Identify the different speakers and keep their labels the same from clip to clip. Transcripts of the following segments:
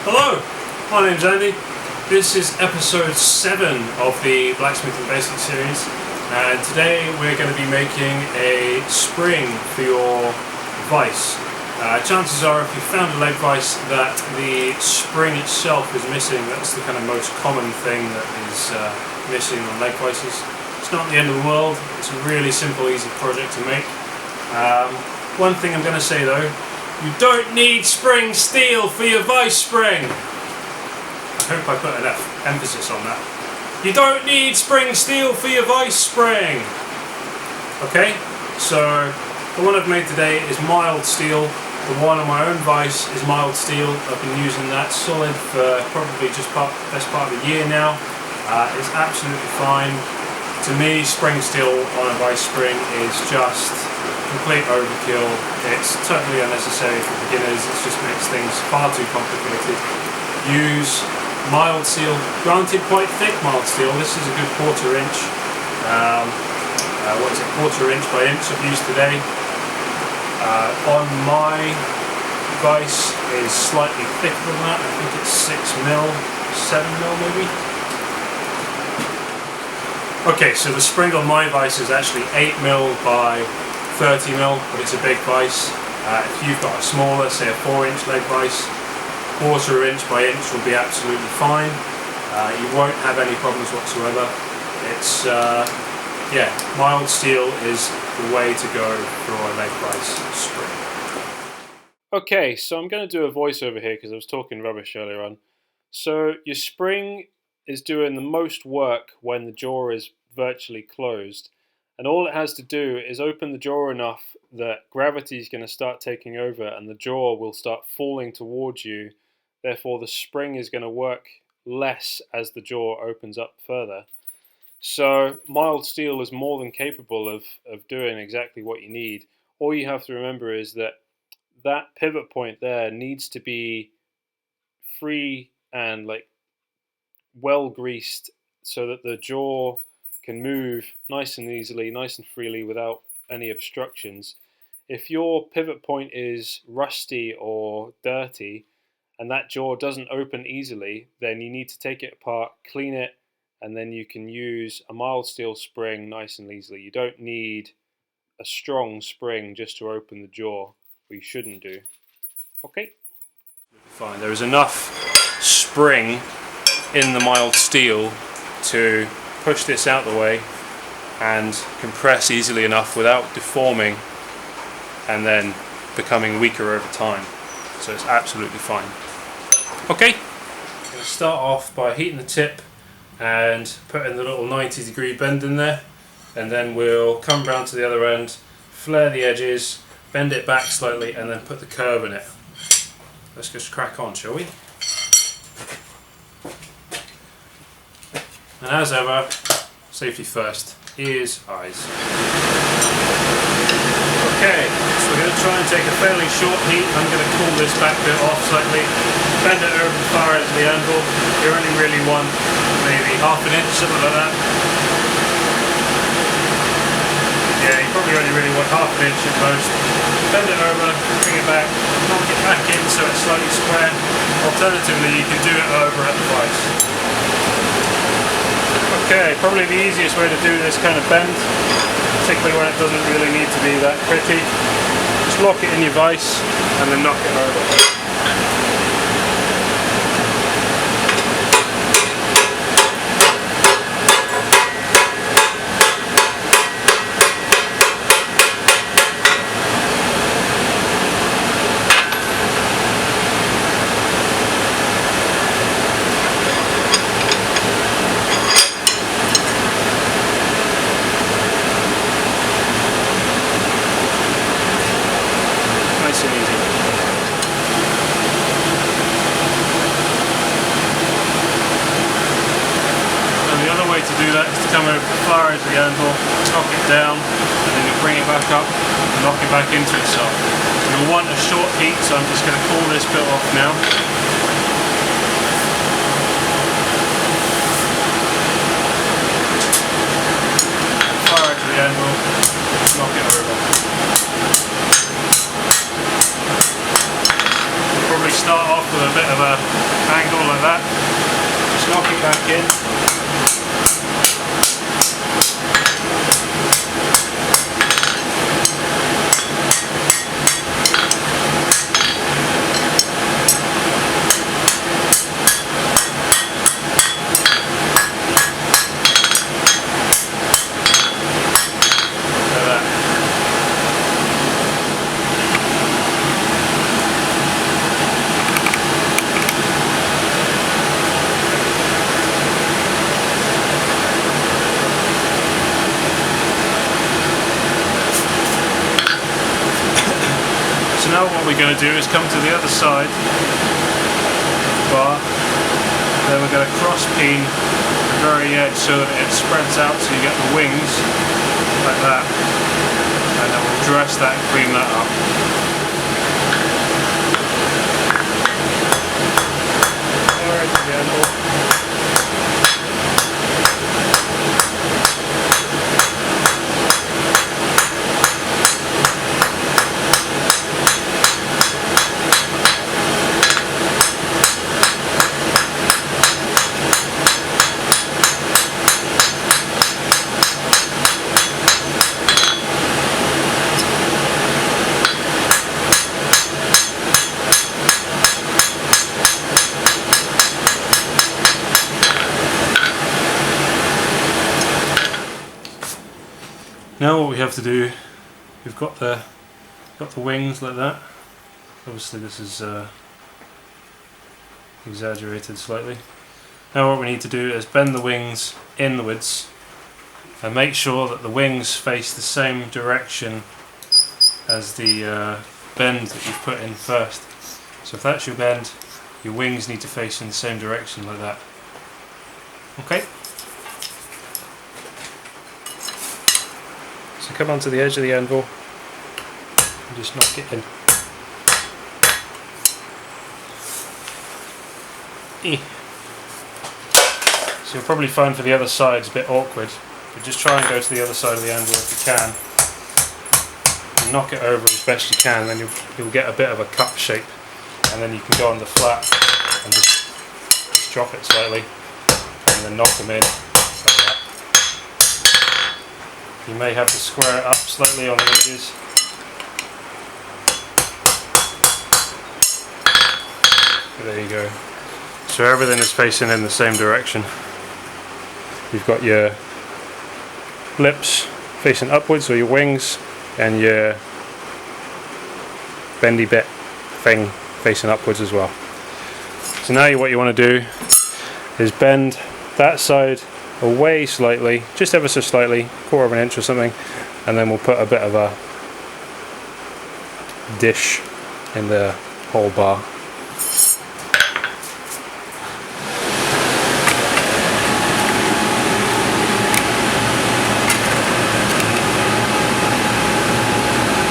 Speaker 1: Hello, my name's Andy. This is episode 7 of the Blacksmithing Basics series, and today we're going to be making a spring for your vise. Chances are, if you found a leg vise that the spring itself is missing, that's the kind of most common thing that is missing on leg vises. It's not the end of the world. It's a really simple, easy project to make. One thing I'm going to say though, you don't need spring steel for your vise spring. I hope I put enough emphasis on that. You don't need spring steel for your vise spring. Okay, so the one I've made today is mild steel. The one on my own vise is mild steel. I've been using that solid for probably just best part of a year now. It's absolutely fine. To me, spring steel on a vise spring is just complete overkill. It's totally unnecessary for beginners. It just makes things far too complicated. Use mild steel, granted quite thick mild steel. This is a good quarter inch. Quarter inch by inch I've used today. On my vise is slightly thicker than that. I think it's 6mm, 7mm maybe. Okay, so the spring on my vise is actually 8mm by 30mm, but it's a big vise. If you've got a smaller, say a 4-inch leg vise, quarter inch by inch will be absolutely fine. You won't have any problems whatsoever. It's mild steel is the way to go for a leg vise spring. Okay, so I'm going to do a voiceover here because I was talking rubbish earlier on. So your spring is doing the most work when the jaw is virtually closed. And all it has to do is open the jaw enough that gravity is going to start taking over and the jaw will start falling towards you. Therefore, the spring is going to work less as the jaw opens up further. So mild steel is more than capable of doing exactly what you need. All you have to remember is that pivot point there needs to be free and well greased so that the jaw can move nice and easily, nice and freely without any obstructions. If your pivot point is rusty or dirty and that jaw doesn't open easily, then you need to take it apart, clean it, and then you can use a mild steel spring nice and easily. You don't need a strong spring just to open the jaw, or you shouldn't do. Okay? Fine, there is enough spring in the mild steel to push this out the way and compress easily enough without deforming and then becoming weaker over time. So it's absolutely fine. Okay, I'm going to start off by heating the tip and putting the little 90-degree bend in there, and then we'll come round to the other end, flare the edges, bend it back slightly, and then put the curve in it. Let's just crack on, shall we? And as ever, safety first, ears, eyes. Okay, so we're going to try and take a fairly short heat. I'm going to pull this back bit off slightly, bend it over as far as the angle. You only really want maybe half an inch, something like that. Yeah, you probably only really want half an inch at most. Bend it over, bring it back, knock it back in so it's slightly square. Alternatively, you can do it over at the vise. Okay, probably the easiest way to do this kind of bend, particularly when it doesn't really need to be that pretty, just lock it in your vise and then knock it over. Nice and easy. And the other way to do that is to come over as far as the anvil, knock it down, and then you bring it back up and knock it back into itself. You'll want a short heat, so I'm just going to pull this bit off now. Far to the anvil, knock it over. start off with a bit of a angle like that, just knock it back in. So now what we're going to do is come to the other side of the bar, then we're going to cross peen the very edge so that it spreads out so you get the wings like that, and then we'll dress that and clean that up. Alright, the anvil. Now what we have to do, we've got the wings like that. Obviously this is exaggerated slightly. Now what we need to do is bend the wings inwards and make sure that the wings face the same direction as the bend that you've put in first. So if that's your bend, your wings need to face in the same direction like that. Okay? So come onto the edge of the anvil and just knock it in. So you'll probably find for the other side it's a bit awkward, but just try and go to the other side of the anvil if you can. And knock it over as best you can, then you'll get a bit of a cup shape, and then you can go on the flat and just drop it slightly and then knock them in like that. You may have to square it up slightly on the edges. There you go. So everything is facing in the same direction. You've got your lips facing upwards, or your wings, and your bendy bit thing facing upwards as well. So now what you want to do is bend that side away slightly, just ever so slightly, 1/4 of an inch or something, and then we'll put a bit of a dish in the whole bar.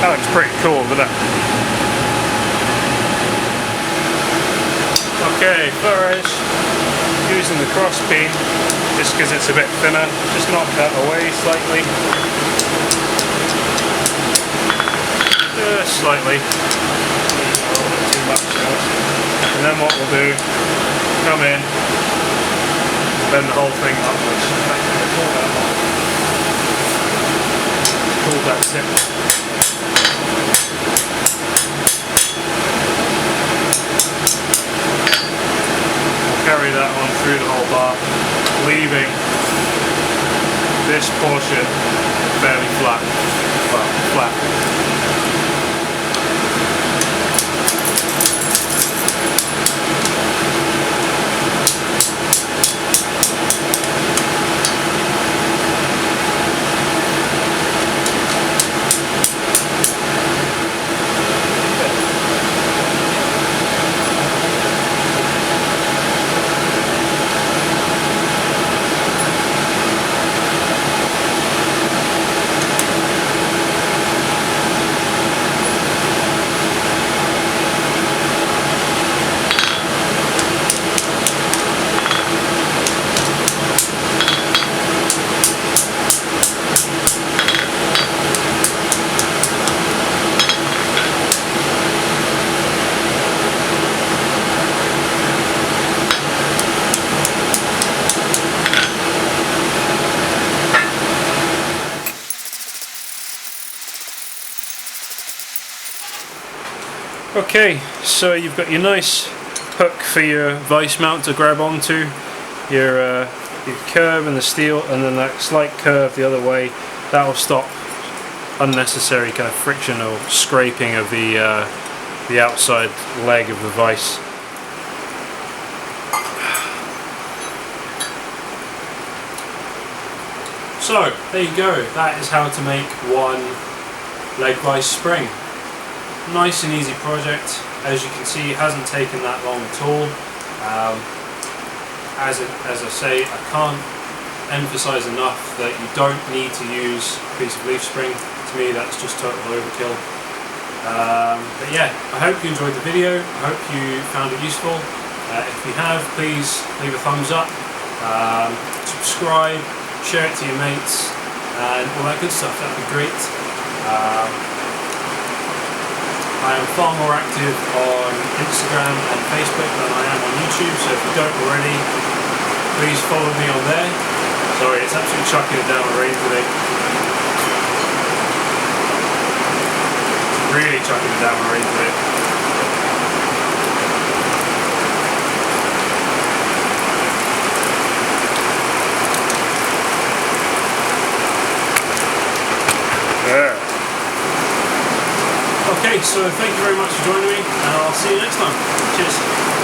Speaker 1: That looks pretty cool, doesn't it? Okay, flourish. Using the cross peen, just because it's a bit thinner, just knock that away slightly. Just slightly. A little bit too much now. And then what we'll do, come in, bend the whole thing upwards. Pull that tip. Carry that on through the whole bar, leaving this portion fairly flat. Well, flat. Okay, so you've got your nice hook for your vice mount to grab onto, your curve in the steel, and then that slight curve the other way. That will stop unnecessary kind of friction or scraping of the outside leg of the vice. So there you go, that is how to make one leg vice spring. Nice and easy project. As you can see, it hasn't taken that long at all. As I say, I can't emphasize enough that you don't need to use a piece of leaf spring. To me, that's just total overkill. But yeah, I hope you enjoyed the video. I hope you found it useful. If you have, please leave a thumbs up, subscribe, share it to your mates, and all that good stuff. That'd be great. I am far more active on Instagram and Facebook than I am on YouTube, so if you don't already, please follow me on there. Sorry, it's absolutely chucking it down with rain today. It's really chucking it down with rain today. Yeah. Okay, so thank you very much for joining me, and I'll see you next time. Cheers.